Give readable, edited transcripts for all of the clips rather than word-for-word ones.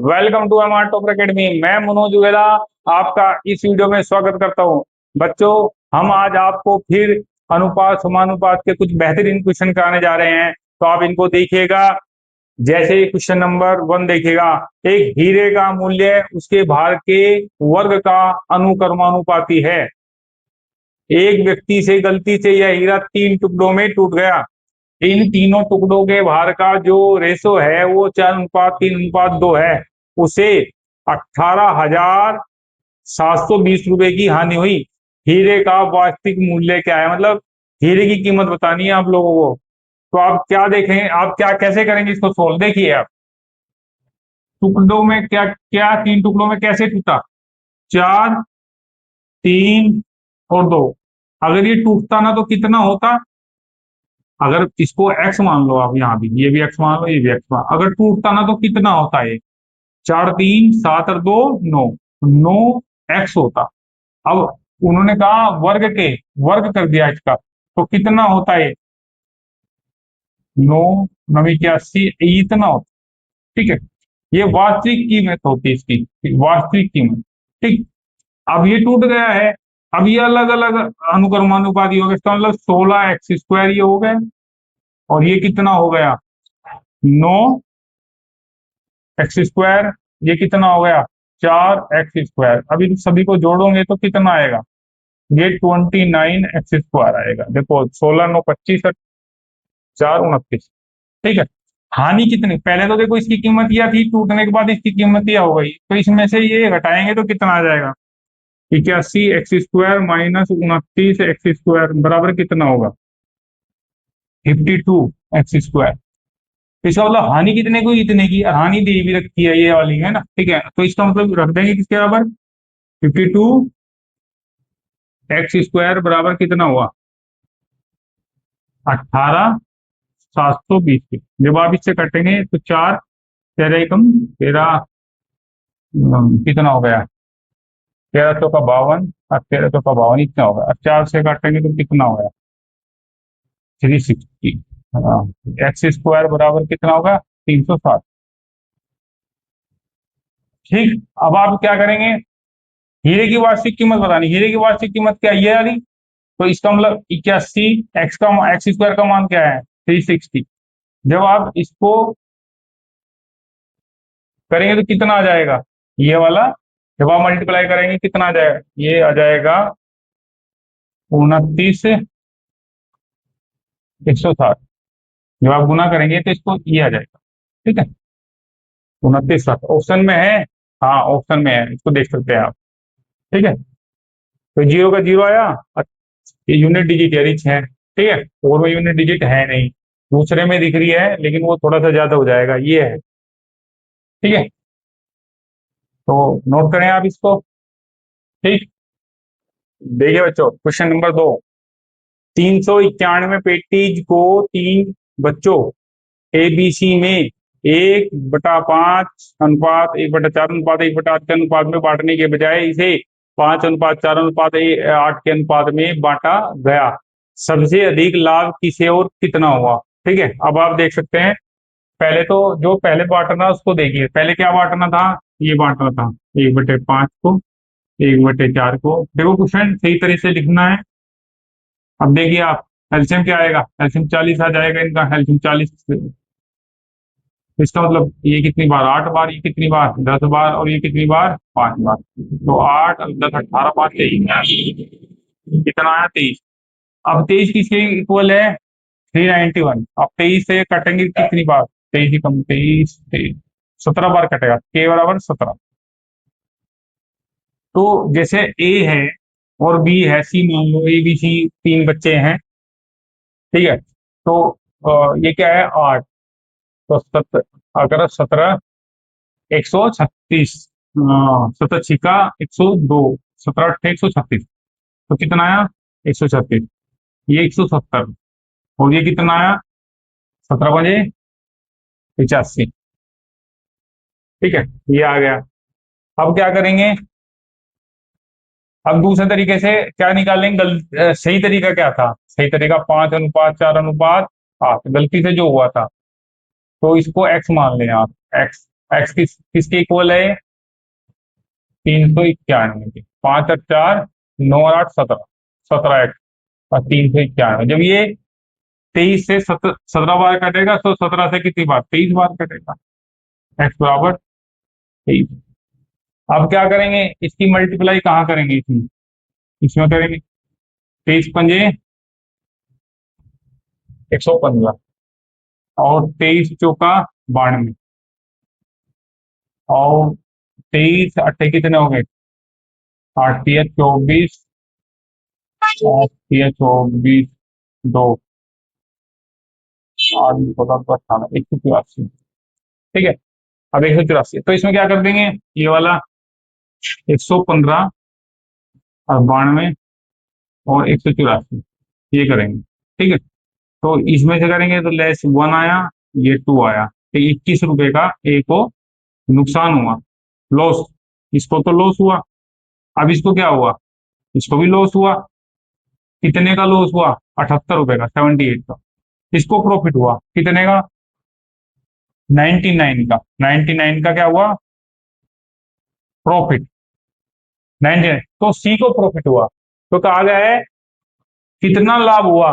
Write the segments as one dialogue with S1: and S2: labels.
S1: Welcome to M R topper academy. मैं मनोज उगेला आपका इस वीडियो में स्वागत करता हूं। बच्चों, हम आज आपको फिर अनुपात समानुपात के कुछ बेहतरीन क्वेश्चन कराने जा रहे हैं, तो आप इनको देखिएगा। जैसे क्वेश्चन नंबर 1 देखिएगा, एक हीरे का मूल्य उसके भार के वर्ग का अनुक्रमानुपाती है। एक व्यक्ति से गलती से यह हीरा 3 टुकड़ों में टूट गया। इन तीनों टुकड़ों के भार का जो रेशो है वो 4:3:2 है। उसे 18,720 रुपए की हानि हुई। हीरे का वास्तविक मूल्य क्या है? मतलब हीरे की कीमत बतानी है आप लोगों को। तो आप क्या देखेंगे, आप क्या कैसे करेंगे इसको सोल्व? देखिए आप, टुकड़ों में क्या क्या, 3 टुकड़ों में कैसे टूटा? 4, 3 और 2। अगर ये टूटता ना तो कितना होता? अगर इसको x मान लो आप, यहाँ भी ये भी x मान लो, ये भी x मान, अगर टूटता ना तो कितना होता है? 4 3 7 और 2 9, 9x होता। अब उन्होंने कहा वर्ग कर दिया इसका, तो कितना होता है? 9 9 81, इतना होता। ठीक है, ये वास्तविक कीमत होती है इसकी, वास्तविक कीमत। ठीक, अब ये टूट गया है। अब ये अलग अलग अनुक्रमानुपाती हो गया, इसका मतलब 16x² ये हो गया, और ये कितना हो गया? 9x²। ये कितना हो गया? 4x²। अभी सभी को जोड़ोगे तो कितना आएगा? ये 29x² आएगा। देखो 16 9 25 और 4 29। ठीक है, हानि कितनी? पहले तो देखो इसकी कीमत यह थी, टूटने के बाद इसकी कीमत यह हो गई, तो इसमें से ये घटाएंगे तो कितना आ जाएगा? 81x² माइनस 29x² बराबर कितना होगा? 52x²। इसका मतलब हानि कितने को? इतने की। हानि दे भी रखी है ये वाली, है ना? ठीक है, तो इसका मतलब रख देंगे किसके बराबर? 52x² बराबर कितना हुआ? 18,720 की। जब आप इससे कटेंगे तो 4 13 कम 13, कितना हो गया? 13 का 52 और 13 का 52 इतना होगा। अब 4 से काटेंगे तो कितना होगा? 360। x² बराबर कितना होगा? 360। ठीक, अब आप क्या करेंगे? हीरे की वार्षिक कीमत बतानी। हीरे की वार्षिक कीमत क्या है? ये वाली। तो इसका मतलब 81, x² का मान क्या है? 360। जब आप इसको करेंगे तो कितना आ जाएगा? ये वाला जब आप मल्टीप्लाई करेंगे कितना आ जाएगा? ये आ जाएगा 29,160। जब आप गुना करेंगे तो इसको ये आ जाएगा। ठीक है, 29,700 ऑप्शन में है। हाँ ऑप्शन में है, इसको देख सकते हैं आप। ठीक है, तो 0 का 0 आया। ये यूनिट डिजिट है, रिच है। ठीक है, और वो यूनिट डिजिट है नहीं, दूसरे में दिख रही है, लेकिन वो थोड़ा सा ज्यादा हो जाएगा, ये है। ठीक है, तो नोट करें आप इसको। ठीक, देखिए बच्चों, क्वेश्चन नंबर 2। 391 पेटीज को 3 बच्चों ABC में 1/5:1/4:1/8 के अनुपात में बांटने के बजाय इसे 5:4:8 के अनुपात में बांटा गया। सबसे अधिक लाभ किसे और कितना हुआ? ठीक है, अब आप देख सकते हैं। पहले तो जो पहले बांटना उसको देखिए। पहले क्या बांटना था? ये बांटना था 1/5 को, 1/4 को। देखो क्वेश्चन सही तरह से लिखना है। अब देखिए आप, एलसीएम क्या आएगा? एलसीएम 40 आ जाएगा इनका, एलसीएम 40। इसका मतलब ये कितनी बार? 8 बार। ये कितनी बार? 10 बार। और ये कितनी बार? 5 बार। तो 8 और 10 18 5 23, कितना आया? 23। अब 23 किसके इक्वल है? 391। अब 23 से कटेंगे कितनी बार? 23 ही कम 23 23, 17 बार कटेगा। के बराबर 17। तो जैसे ए है और बी है, सी मान लो, ए बी सी 3 बच्चे हैं। ठीक है, तो ये क्या है? 8। तो अगर 17 136, 17 छिका 102, 17 8 136, तो कितना आया? 136। ये 170, और ये कितना आया? 17×5 = 85। ठीक है, ये आ गया। अब क्या करेंगे? अब दूसरे तरीके से क्या निकालेंगे? सही तरीका क्या था? सही तरीका 5:4:8। गलती से जो हुआ था, तो इसको एक्स मान लें आप। एक्स एक्स किसके इक्वल है? 391 के। 5 और 4 9 और 8 17, 17 एक्स और 391। जब ये 23 से 17 बार कटेगा तो 17 से कितनी बार? 23 बार कटेगा। एक्स बराबर 23। अब क्या करेंगे, इसकी मल्टीप्लाई कहाँ करेंगे? इसमें इसमें करेंगे। 23 पंजे 115 और 23 चौका 92 और 23 अट्ठे कितने हो गए? 8 तिया 24, 8 तिया 24, 2 8 18 184। ठीक है। अब 184 तो इसमें क्या कर देंगे, ये वाला 115 और 92 और 184 ये करेंगे। ठीक है। तो इसमें से करेंगे तो लेस 1 आया, ये 2 आया, तो 21 रुपए का एक को नुकसान हुआ, लॉस। इसको तो लॉस हुआ। अब इसको क्या हुआ? इसको भी लॉस हुआ। कितने का लॉस हुआ? 78 रुपए का, 78 का। इसको प्रॉफिट हुआ कितने का? 99 का। 99 का क्या हुआ? प्रॉफिट। 99 तो सी को प्रॉफिट हुआ। तो कहा गया है कितना लाभ हुआ,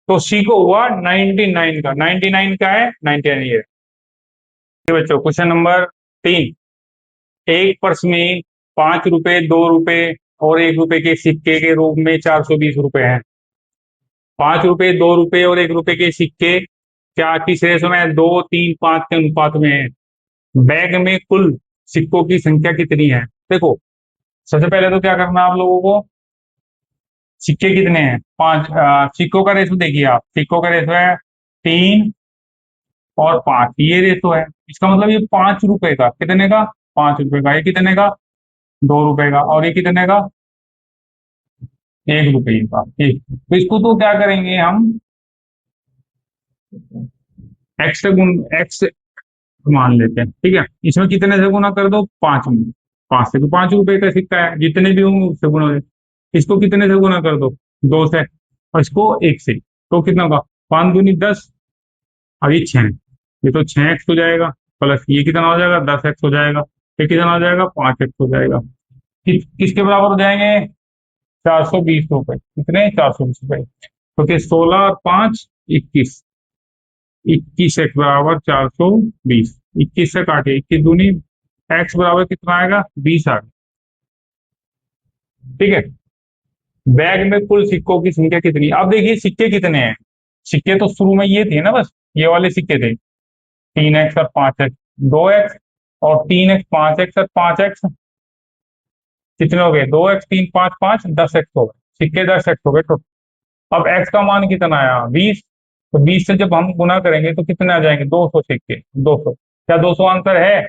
S1: तो सी को हुआ 99 का। 99 का है 99 ये। बच्चों क्वेश्चन नंबर 3। एक पर्स में 5 रुपए, 2 रुपए और 1 रुपए के सिक्के के रूप में 420 रुपए हैं। 5 रुपए, 2 रुपए और 1 रुपए के सिक्के क्या किस रेशो में? 2, 3, 5 के अनुपात में है। बैग में कुल सिक्कों की संख्या कितनी है? देखो, सबसे पहले तो क्या करना है आप लोगों को, सिक्के कितने हैं? 5। सिक्कों का रेशो देखिए आप, सिक्कों का रेशो है 3 और 5, ये रेशो है। इसका मतलब ये 5 रुपए का, कितने का? 5 रुपए का। ये कितने का? 2 रुपए का। और ये कितने का? 1 रुपये का। ठीक, तो इसको तो क्या करेंगे हम, एक्स से गुण, एक्स मान लेते हैं। ठीक है। इसमें कितने से गुना कर दो? 5 में। 5 से, तो 5 रुपए का सिक्का है, जितने भी होंगे उससे गुना हो। इसको कितने से गुना कर दो? 2 से। और इसको 1 से, तो कितना का? 5 दूनी 10 और ये 6, ये तो 6x हो जाएगा। प्लस ये कितना हो जाएगा? 10x हो जाएगा। ये कितना हो जाएगा? 5x हो जाएगा। किसके बराबर हो जाएंगे? 420 रुपए। कितने? 420 रुपए। क्योंकि 16 और 5 21, 21x बराबर 420। 21 से काटे, 21 दूनी, x बराबर कितना आएगा? 20 आ गया। ठीक है। बैग में कुल सिक्कों की संख्या कितनी? अब देखिए सिक्के कितने हैं। सिक्के तो शुरू में ये थे ना, बस ये वाले सिक्के थे। 3x और 5x, 2x और 3x, 5x और 5x कितने हो गए? 2x 3 5 5 10x हो गए। सिक्के 10x हो गए टोटल। अब x का मान कितना आया? 20। तो 20 से जब हम गुना करेंगे तो कितने आ जाएंगे? 200 सिक्के। 200, क्या 200 आंसर है?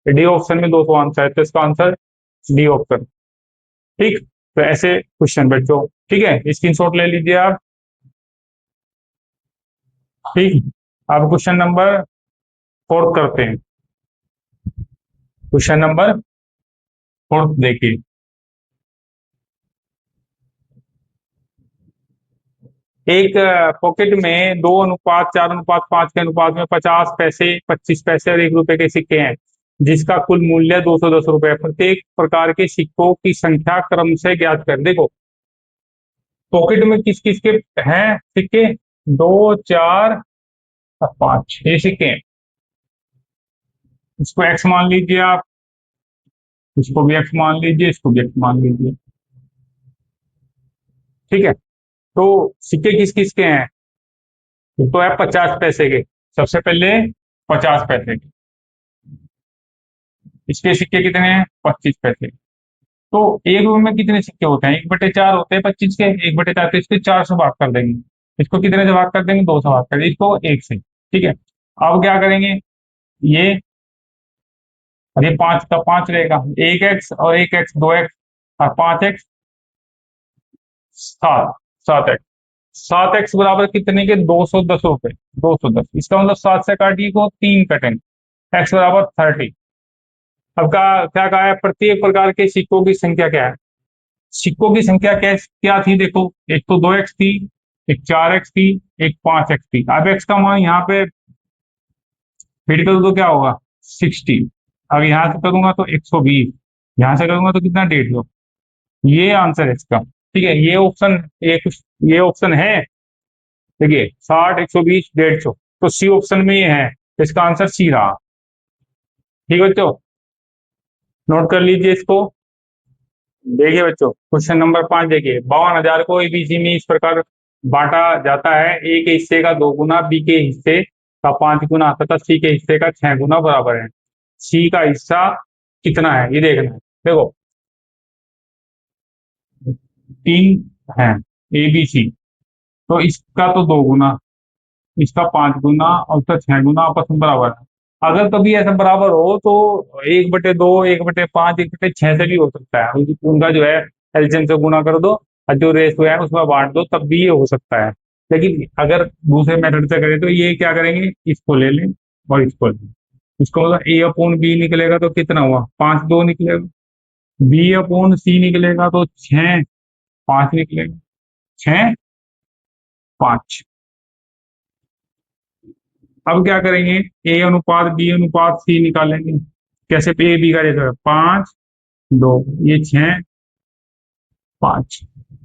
S1: डी ऑप्शन में 200 आंसर है, तो इसका आंसर डी ऑप्शन। ठीक। तो ऐसे क्वेश्चन बच्चों, ठीक है, स्क्रीनशॉट ले लीजिए आप। ठीक। अब क्वेश्चन नंबर 4 करते हैं। क्वेश्चन नंबर 4 देखिए। एक पॉकेट में 2:4:5 के अनुपात में 50 पैसे, 25 पैसे और 1 रुपए के सिक्के हैं, जिसका कुल मूल्य 210 रुपए। प्रत्येक प्रकार के सिक्कों की संख्या क्रम से ज्ञात कर। देखो, पॉकेट में किस किस के हैं सिक्के? 2, 4 और 5, ये सिक्के हैं। इसको एक्स मान लीजिए आप, इसको भी एक्स मान लीजिए, इसको भी एक्स मान लीजिए। ठीक है। तो सिक्के किस किस के हैं? तो है 50 पैसे के। सबसे पहले 50 पैसे के, इसके सिक्के कितने हैं? 25 पैसे। तो 1 रुपए में कितने सिक्के होते हैं? 1/4 होते हैं 25 के। 1/4, तो इसके 4 से भाग कर देंगे। इसको कितने से भाग कर देंगे? 2 से भाग कर देंगे। इसको 1 से। ठीक है। अब क्या करेंगे, ये और ये 5 का 5 रहेगा। 1x और 1x 2x और 5x 7, 7x। 7x बराबर कितने के? 210 रुपए। 210, इसका मतलब 7 से काटिए को 3 कटेंगे। x बराबर 30। अब क्या कहा है? प्रत्येक प्रकार के सिक्कों की संख्या क्या है? सिक्कों की संख्या क्या थी? देखो, एक तो 2x थी, एक 4x थी, एक 5x थी। अब x का मान यहाँ पे फिट कर दो, क्या होगा? 60। अब यहाँ से करूंगा तो 120, यहाँ से करूंगा तो कितना 150। ये आंसर है इसका। ठीक है, ये ऑप्शन, ये ऑप्शन है। देखिए 60, 120, 150, तो सी ऑप्शन में ये है, तो इसका आंसर सी रहा। ठीक है बच्चों, नोट कर लीजिए इसको। देखिए बच्चों, क्वेश्चन नंबर 5 देखिए, 52,000 को एबीसी में इस प्रकार बांटा जाता है, ए के हिस्से का 2 गुना, बी के हिस्से का 5 गुना तथा सी के हिस्से का 6 गुना बराबर है। सी का हिस्सा कितना है ये देखना है। देखो 3 है ए बी सी, तो इसका तो 2 गुना, इसका 5 गुना और इसका 6 गुना आपस में बराबर है। अगर कभी ऐसा बराबर हो तो 1/2, 1/5, 1/6 से भी हो सकता है। उनका जो है एलसीएम से गुना कर दो और जो रेशो है उसमें बांट दो, तब भी ये हो सकता है। लेकिन अगर दूसरे मेथड से करें तो ये क्या करेंगे, इसको ले लें और इसको ले लें। इसको मतलब ए अपॉन बी निकलेगा तो कितना हुआ, 5, 2 निकलेगा। बी अपॉन सी निकलेगा तो 6, 5 निकलेगा। 6, 5। अब क्या करेंगे, ए अनुपात बी अनुपात सी निकालेंगे। कैसे, ए बी का रेशो है 5, 2, ये 6, 5।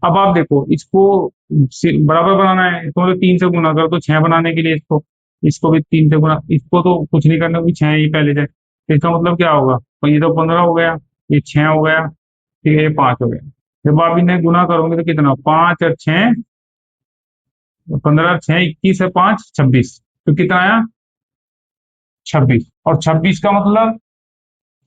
S1: अब आप देखो इसको बराबर बनाना है, इसको मतलब 3 से गुना कर तो 6 बनाने के लिए इसको भी 3 से गुना, इसको तो कुछ नहीं करना, 6 ही पहले जाए, तो इसका मतलब क्या होगा, तो ये तो 15 हो गया, ये 6 हो गया, ठीक है, ये 5 हो गया। जब आप इन्हें गुना करोगे तो कितना, 5 और 6, 15 और 6, 21 और 5, 26, तो कितना आया, 26। और 26 का मतलब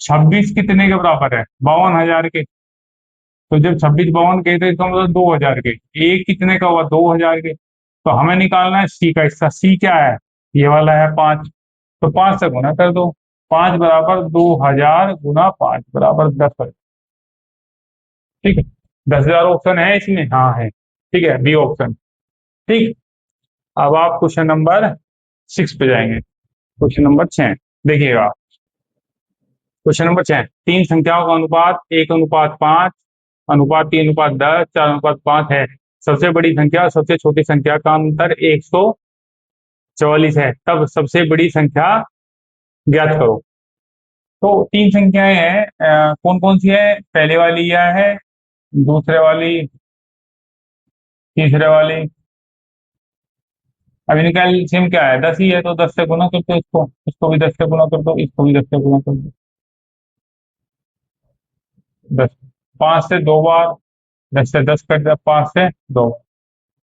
S1: 26 कितने के बराबर है, 52,000 के। तो जब 26 52 के, तो इसका मतलब 2,000 के। एक कितने का हुआ, 2,000 के। तो हमें निकालना है सी का हिस्सा। सी क्या है, ये वाला है 5, तो 5 से गुना कर दो। 5 बराबर 2,000 गुना 5 बराबर 10,000। ठीक है, 10,000 ऑप्शन है इसमें, हाँ है। ठीक है, बी ऑप्शन। ठीक। अब आप क्वेश्चन नंबर 6 पे जाएंगे। क्वेश्चन नंबर 6 देखिएगा। क्वेश्चन नंबर 6, 3 संख्याओं का अनुपात 1:5, अनुपात 3:10, 4:5 है। सबसे बड़ी संख्या और सबसे छोटी संख्या का अंतर 144 है, तब सबसे बड़ी संख्या ज्ञात करो। तो 3 संख्याएं हैं, कौन कौन सी है, पहले वाली यह है, दूसरे वाली, तीसरे वाली। अब इनका एलसीएम क्या है, 10 ही है, तो 10 से गुना कर दो, इसको भी 10 से गुना कर दो, इसको भी 10 से गुना कर दो। 10, 5 से 2 बार, 10 से 10 कर दिया, 5 से 2,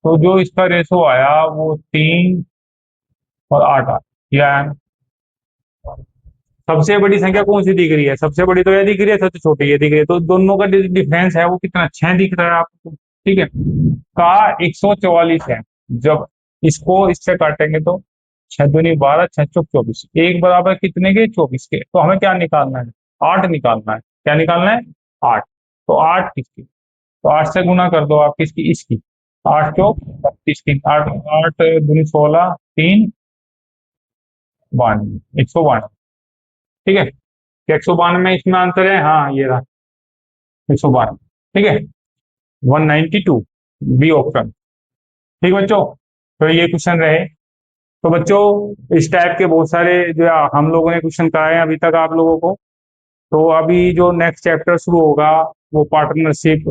S1: तो जो इसका रेशो आया वो 3 और 8 आया। सबसे बड़ी संख्या कौन सी दिख रही है, सबसे बड़ी तो यह दिख रही है, सबसे छोटी ये दिख रही है, तो दोनों का डिफरेंस है वो कितना, 6 दिख रहा है आपको। ठीक है, का 144 है। जब इसको इससे काटेंगे तो 6 दूनी 12, 6 चौक 24, एक बराबर कितने के, 24 के। तो हमें क्या निकालना है, 8 निकालना है। क्या निकालना है, 8। तो 8 किसकी, तो 8 से गुना कर दो आप किसकी, इसकी। 8 चौक 32 की, 8 8 दूनी 16, 3 92, 192। ठीक है, 192 इसमें आंसर है, हाँ ये रहा 192। ठीक है, 192, बी ऑप्शन। ठीक बच्चों, तो ये क्वेश्चन रहे। तो बच्चों इस टाइप के बहुत सारे जो हम लोगों ने क्वेश्चन कराए हैं अभी तक आप लोगों को। तो अभी जो नेक्स्ट चैप्टर शुरू होगा वो पार्टनरशिप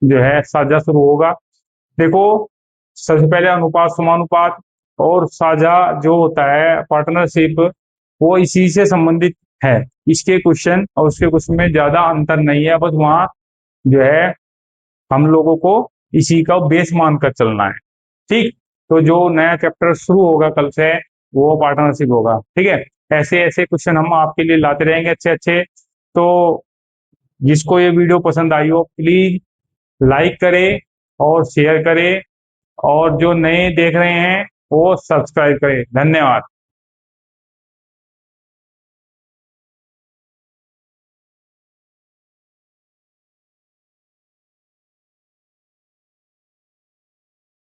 S1: जो है साझा शुरू होगा। देखो सबसे पहले अनुपात समानुपात और साझा जो होता है पार्टनरशिप, वो इसी से संबंधित है। इसके क्वेश्चन और उसके क्वेश्चन में ज्यादा अंतर नहीं है, बस वहाँ जो है हम लोगों को इसी का बेस मानकर चलना है। ठीक, तो जो नया चैप्टर शुरू होगा कल से वो पार्टनरशिप होगा। ठीक है, ऐसे ऐसे क्वेश्चन हम आपके लिए लाते रहेंगे अच्छे अच्छे। तो जिसको ये वीडियो पसंद आई हो प्लीज लाइक करें और शेयर करें, और जो नए देख रहे हैं वो सब्सक्राइब करें। धन्यवाद।